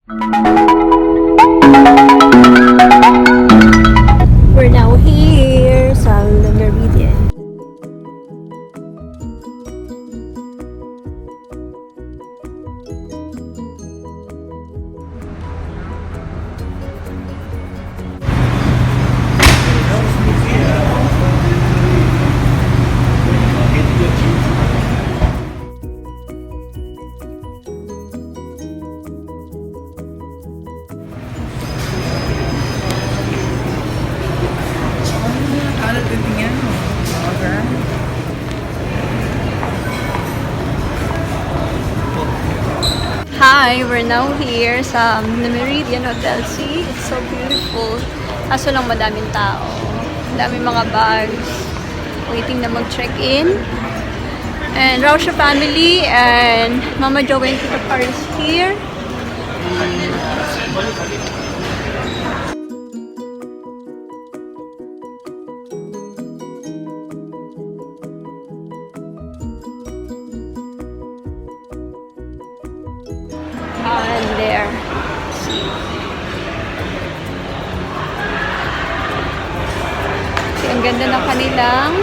We're now here sa Meridien. Hi, we're now here sa Meridien Hotel. See, it's so beautiful. Kaso lang madaming tao. Madaming mga bags. Waiting na mag-check-in. And Rausha family and Mama Jo and Tita Paris here. And there. See. Ang ganda ng kanilang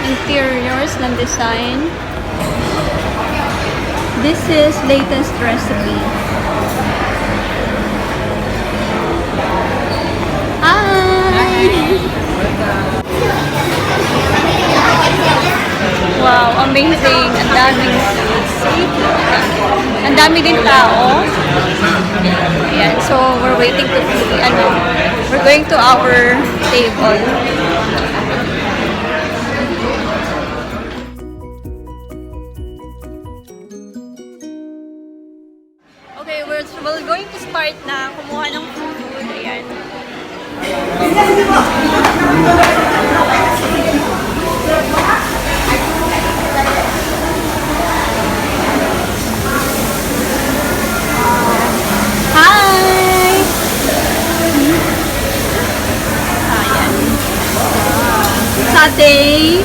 interiors ng design. This is latest recipe. Hi! Wow, amazing. Ang daming seat. Ang dami din tao. Ayan, so we're waiting to see, we're going to our table. Okay, we're going to start na kumuha ng food. Ayan. Hi! Ayan. Satay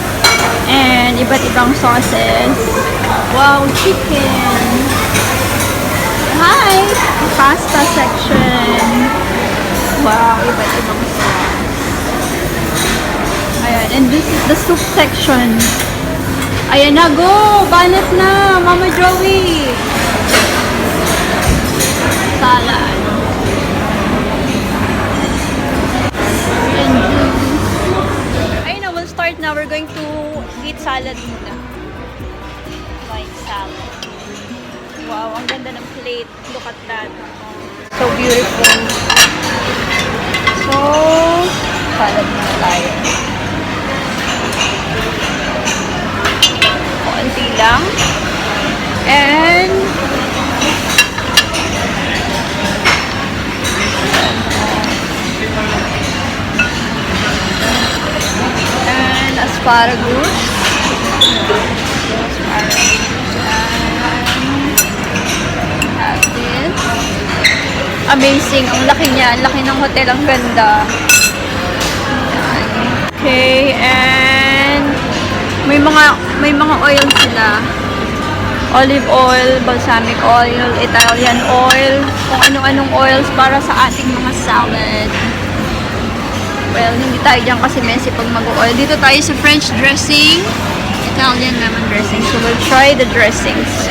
and iba't ibang sauces. Wow, chicken! Hi! Pasta section. Wow, iba't ibang sauce. Ayan, and this is the soup section. Ayan na, go! Banat na! Mama Joey! Salad. And ayun na, we'll start now. We're going to eat salad muna. White salad. Wow, ang ganda ng plate. Look at that. So beautiful. So, salad muna tayo. Konti lang. And asparagus. And this. Amazing. Ang laki niya. Ang laki ng hotel. Ang ganda. Okay. And may mga oil sila. Olive oil, balsamic oil, Italian oil, kung anong-anong oils para sa ating mga salad. Well, hindi tayo dyan kasi messy pag mag-oil. Dito tayo sa French dressing. Italian lemon dressing. So, we'll try the dressings.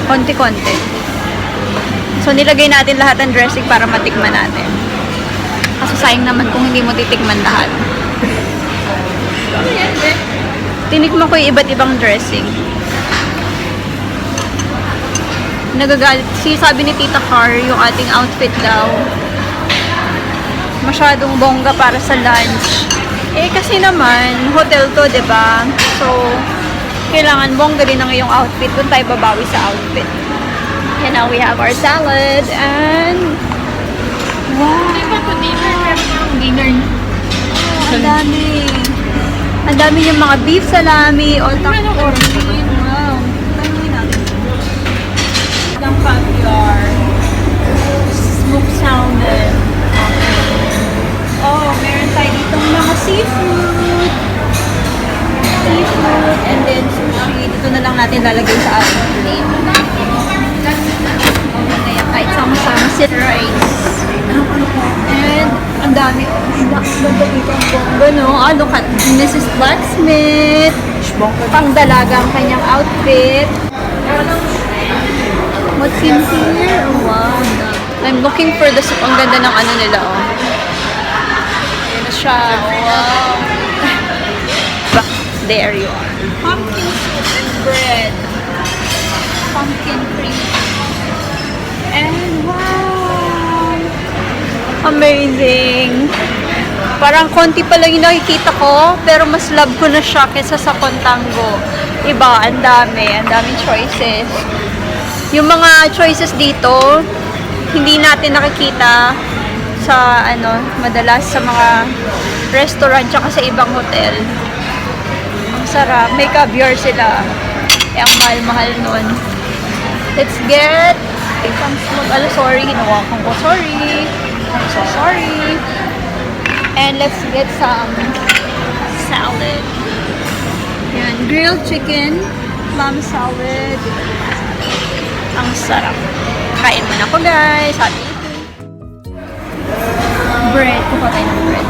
Konti-konti. So, nilagay natin lahat ng dressing para matikman natin. Kasi sayang naman kung hindi mo titikman lahat. Tinikman ko yung iba't ibang dressing. Nagagalit. Sabi ni Tita Car, yung ating outfit daw, masyadong bongga para sa lunch. Eh, kasi naman, hotel to, diba? So, kailangan bongga din ang iyong outfit. Doon tayo babawi sa outfit. And now we have our salad and wow! Dinner. Oh, ang dami. Ang dami yung mga beef salami o takor. Wow. Tanungin natin. Lang caviar. Smoked salmon. Oh, meron tayo ditong mga seafood. And then sushi. Dito na lang natin lalagay sa ating plate. visit rice. And ang dami. Ganda dito ang bongga, no? Ah, look at Mrs. Blacksmith. Pangdalaga ang kanyang outfit. What's in here? Oh, wow. I'm looking for the soup. Ang ganda ng ano nila, oh. Ayan na siya. Wow. There you are. Pumpkin soup and bread. Pumpkin cream. And wow! Amazing! Parang konti pa lang yung nakikita ko, pero mas love ko na siya kaysa sa Contango. Iba, ang daming choices. Yung mga choices dito, hindi natin nakikita sa madalas sa mga restaurant tsaka sa ibang hotel. Ang sarap. May caviar sila. Eh, ang mahal-mahal nun. Let's get some smoke. Sorry. Hinawakan ko. Sorry. I'm so sorry. And let's get some salad. Yan. Grilled chicken. Lamb salad. Ang sarap. Kain mo na ko, guys. Happy eating. Bread. Kuha tayo ng bread.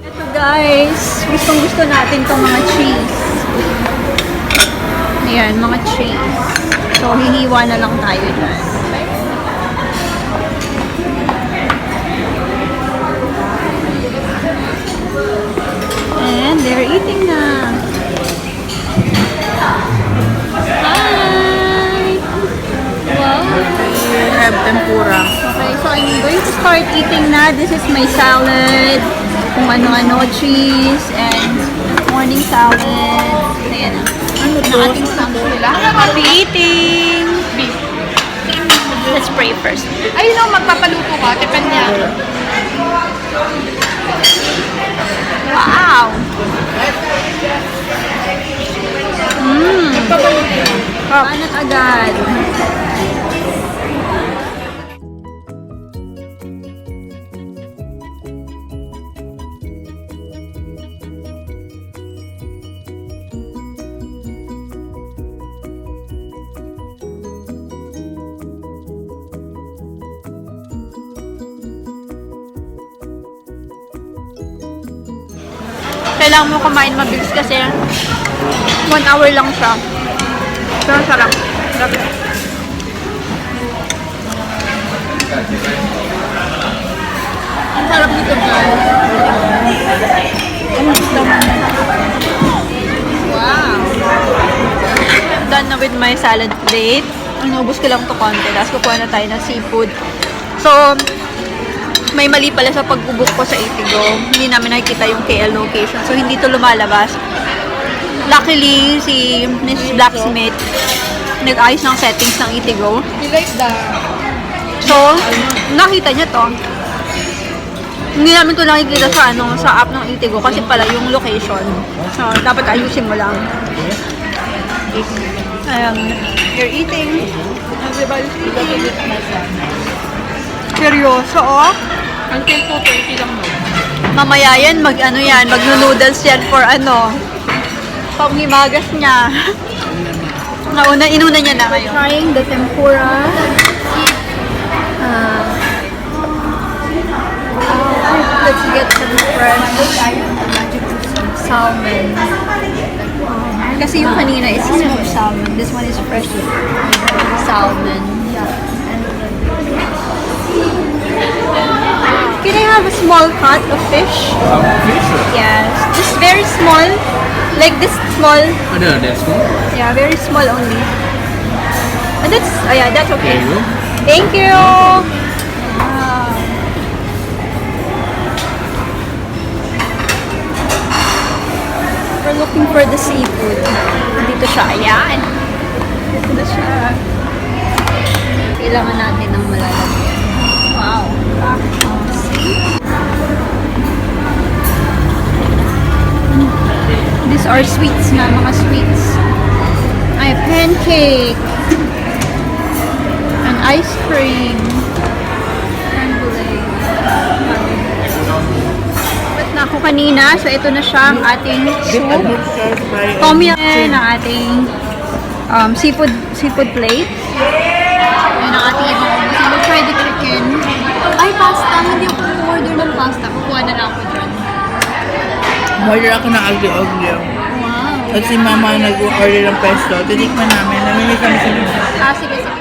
Ito, guys. Gustong-gusto natin itong mga cheese. Ayan, mga cheese. So, hihiwa na lang tayo dyan. And they're eating na. Hi! Wow! We have tempura. Okay, so I'm going to start eating na. This is my salad. Kung ano-ano, cheese, and morning salad. Ayan na. Ano to? Ating sample. Happy eating! Beef. Let's pray first. Ayun o, magpapaluto ka. Tekan niya. Wow! Magpapaluto. Panat agad. Kailangan mo kumain mabilis kasi 1 hour lang siya. Pero sarap. Sarap. Ang sarap nito, guys. Wow. Done na with my salad plate. Inubos ko lang to konti. Tapos kukuha na tayo ng seafood. So, may mali pala sa pag-book ko sa Itigo. Hindi namin nakikita yung KL location. So, hindi to lumalabas. Luckily, si Miss Blacksmith nag-ayos ng settings ng Itigo. You like that? So, nakita niya to. Hindi namin to nakikita sa, sa app ng Itigo kasi pala yung location. So, dapat ayusin mo lang. You're eating. Everybody's eating. Seryoso, oh. Until 2:30 lang mo. Mamaya yan, mag-noodles yan for panghimagas niya. Inuna niya na ngayon. Trying the tempura. Let's get some fresh salmon. Kasi yung kanina is smoked salmon. This one is fresh salmon. Can I have a small cut of fish? Fish? Yes. Just very small. Like this small. Oh, no, that's cool. Yeah, very small only. And that's, yeah, that's okay. There you go. Thank you. We're looking for the seafood. Dito siya. Ayan. Dito siya. Kailangan natin ng malalagyan. Wow. These are sweets na, mga sweets. Ay, pancake. And ice cream. Creme brulee. But na ako kanina, so ito na siya ang ating soup. Tom yum ang ating seafood plate. Yan ang ating ibang Umorder ako ng aglio-oglio. Wow. At si mama nag-order ng pesto. Tinikman namin. Namimik kami sa lima. Sige, sige.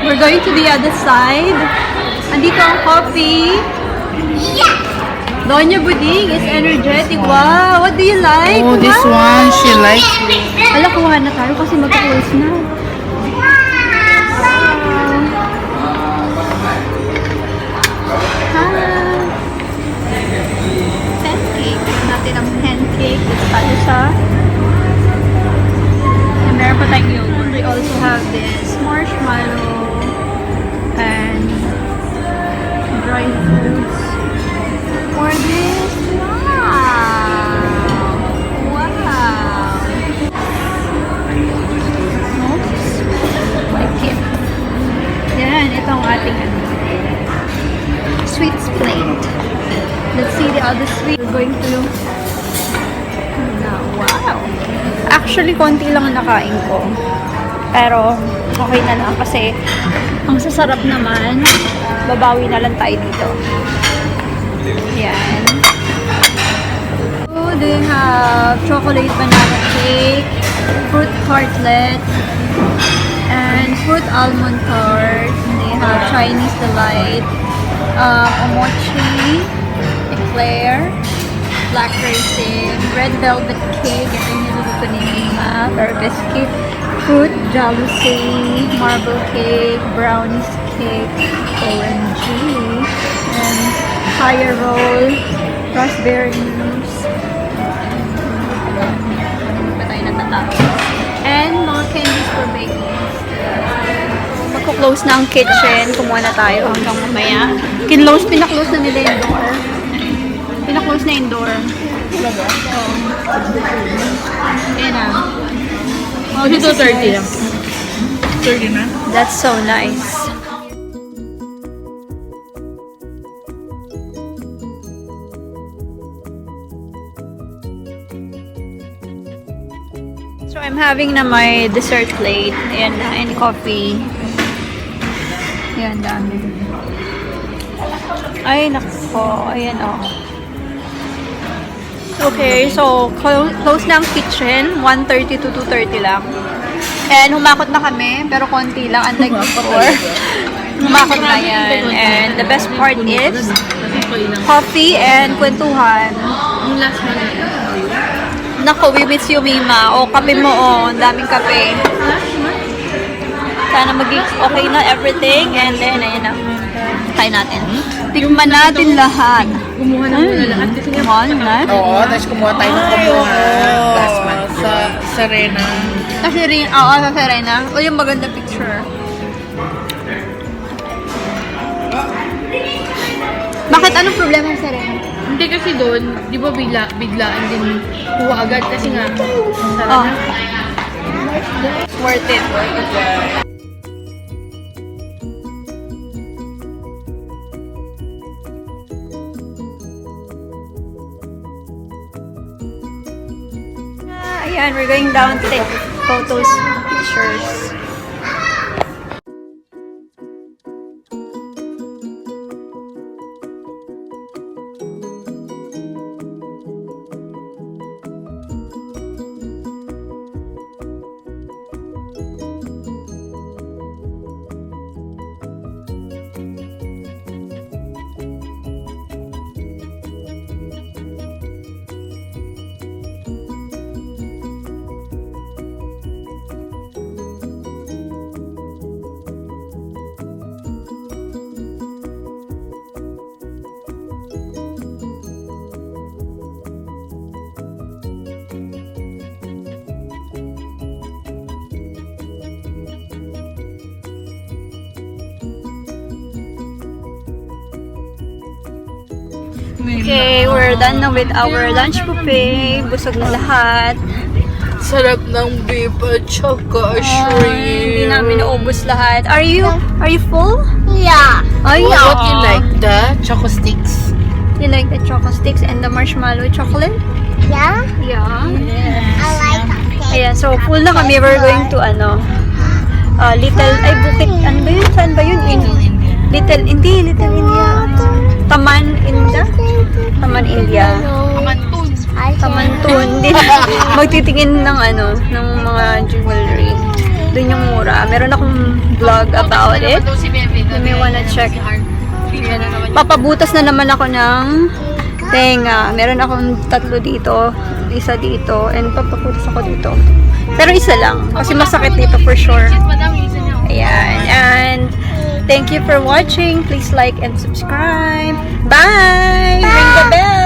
We're going to the other side. Andito ang coffee. Yeah! Doña Buding is energetic. Wow! What do you like? Oh, this one, she likes. Ala, kuha na tayo kasi mag-close na. Pancake. Natin ang pancake. It's para sa... And meron pa tayong yogurt. We also have this marshmallow and dry fruits. For this. Wow! Wow! Oops. Like it. Yan, ito ang ating sweets plate. Let's see the other sweet. We're going to... Wow! Actually, konti lang ang nakain ko. Pero, okay na lang kasi ang sasarap naman. Babawi na lang tayo dito. Yan. So, they have chocolate banana cake, fruit tartlet, and fruit almond tart. They have Chinese delight, mochi, eclair, black raisin, red velvet cake, ito yung niluluto ni Mima, pear biscuit, fruit jalousie, marble cake, brownies cake, OMG, and fire roll, raspberry mousse. Hindi pa tayo natatapos. And mga candies for baking. Magko-close na ang kitchen. Kumuha na tayo hanggang mamaya. Pinaklose na nila yung door. Pinaklose na yung door. Oo. Ayan na. Oh, this is 30 lang. nice. 30 na? That's so nice. So I'm having na my dessert plate and coffee. Ayan, dami. Ay, nako. Ayan, oh. Okay, so close na ang kitchen. 1:30 to 2:30 lang. And humakot na kami, pero konti lang, unlike before. Humakot na yan. And the best part is coffee and kwentuhan. Yung last one na yun. Nako, we miss you, Mima. O, kape mo, o. Ang daming kape. Sana maging okay na everything. And then, ayun na. Kain natin. Tikman natin lahat. Kumuha na muna lahat. Kasi nga, Tikman na. oo, tapos kumuha tayo ng kumuha last month. Sa Serena. Kasi rin, oo, sa Serena. O, yung maganda picture. Bakit? Anong problema sa Serena? Hindi kasi doon, di ba biglaan din kuha agad kasi nga. Oh. Worth it. Ayan, we're going down to take photos, pictures. Okay, we're done na with our lunch buffet. Busog na lahat. Sarap ng beef at saka Hindi shrimp. namin naubos lahat. Are you full? Yeah. Ay, What you like? The choco sticks? You like the chocolate sticks and the marshmallow chocolate? Yeah? Yeah. I like that. Ayan, so full na kami. We're going to Bukit, ano ba yun? Saan ba yun? Little India. Taman India? Taman India. Kamantun. Tamantun. Din magtitingin ng ng mga jewelry. Doon yung mura. Meron akong vlog about it. You may wanna check. Papabutas na naman ako ng tenga. Meron akong 3 dito, isa dito, and papabutas ako dito. Pero isa lang, kasi masakit dito for sure. Ayan, and thank you for watching. Please like and subscribe. Bye! Ring the bell!